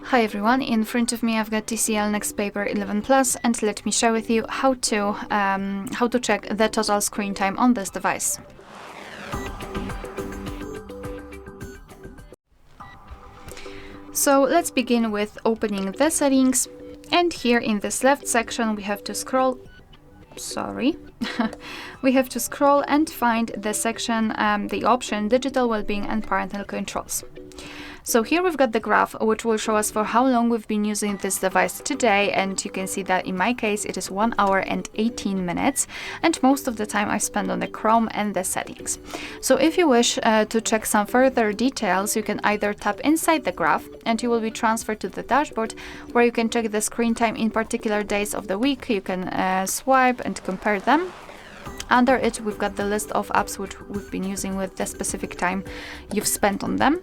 Hi everyone, in front of me I've got TCL NXTpaper 11 Plus, and let me share with you how to check the total screen time on this device. So let's begin with opening the settings, and here in this left section we have to scroll. We have to scroll and find the section, the option Digital Wellbeing and Parental Controls. So here we've got the graph, which will show us for how long we've been using this device today, and you can see that in my case it is 1 hour and 18 minutes, and most of the time I spend on the Chrome and the settings. So if you wish to check some further details, you can either tap inside the graph and you will be transferred to the dashboard, where you can check the screen time in particular days of the week. You can swipe and compare them. Under it, we've got the list of apps which we've been using with the specific time you've spent on them.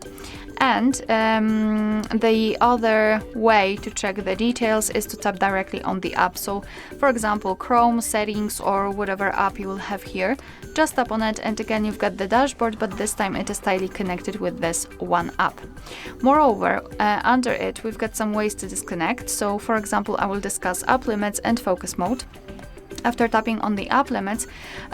And the other way to check the details is to tap directly on the app. So, for example, Chrome, settings, or whatever app you will have here, just tap on it, and again you've got the dashboard, but this time it is tightly connected with this one app. Moreover, under it, we've got some ways to disconnect. So, for example, I will discuss app limits and focus mode. After tapping on the app limits,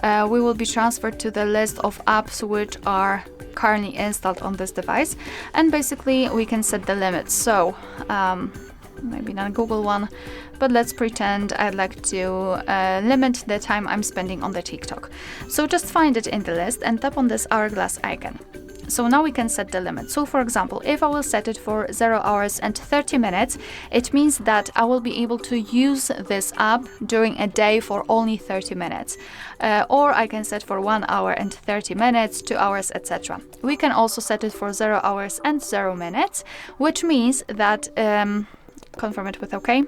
we will be transferred to the list of apps which are currently installed on this device, and basically we can set the limits. So maybe not Google one, but let's pretend I'd like to limit the time I'm spending on the TikTok. So just find it in the list and tap on this hourglass icon. So now we can set the limit. So for example, if I will set it for 0 hours and 30 minutes, it means that I will be able to use this app during a day for only 30 minutes. Or I can set for 1 hour and 30 minutes, 2 hours, etc. We can also set it for 0 hours and 0 minutes, which means that, confirm it with OK.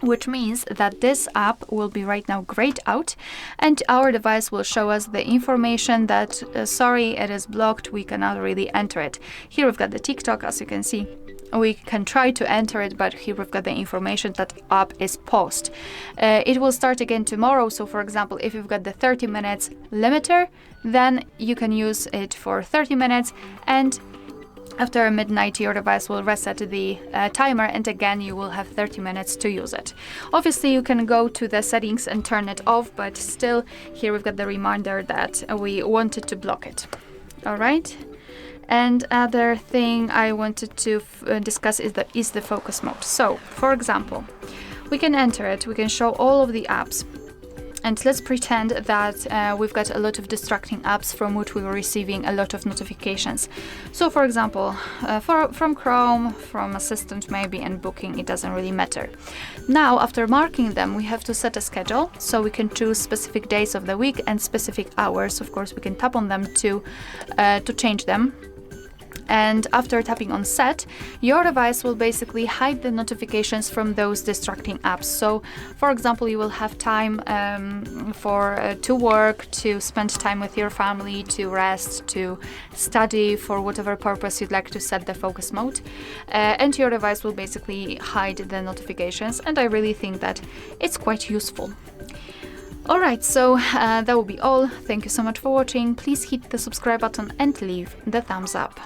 Which means that this app will be right now grayed out, and our device will show us the information that, sorry, it is blocked, we cannot really enter it. Here we've got the TikTok, as you can see. We can try to enter it, but here we've got the information that app is paused. It will start again tomorrow, so for example, if you've got the 30 minutes limiter, then you can use it for 30 minutes, and after midnight, your device will reset the timer, and again you will have 30 minutes to use it. Obviously, you can go to the settings and turn it off, but still, here we've got the reminder that we wanted to block it. All right. And other thing I wanted to discuss is the focus mode. So, for example, we can enter it. We can show all of the apps. And let's pretend that we've got a lot of distracting apps from which we were receiving a lot of notifications. So for example, from Chrome, from Assistant maybe, and Booking, it doesn't really matter. Now, after marking them, we have to set a schedule, so we can choose specific days of the week and specific hours. Of course, we can tap on them to change them. And after tapping on set, your device will basically hide the notifications from those distracting apps. So, for example, you will have time to work, to spend time with your family, to rest, to study, for whatever purpose you'd like to set the focus mode. And your device will basically hide the notifications, and I really think that it's quite useful. Alright, so that will be all. Thank you so much for watching. Please hit the subscribe button and leave the thumbs up.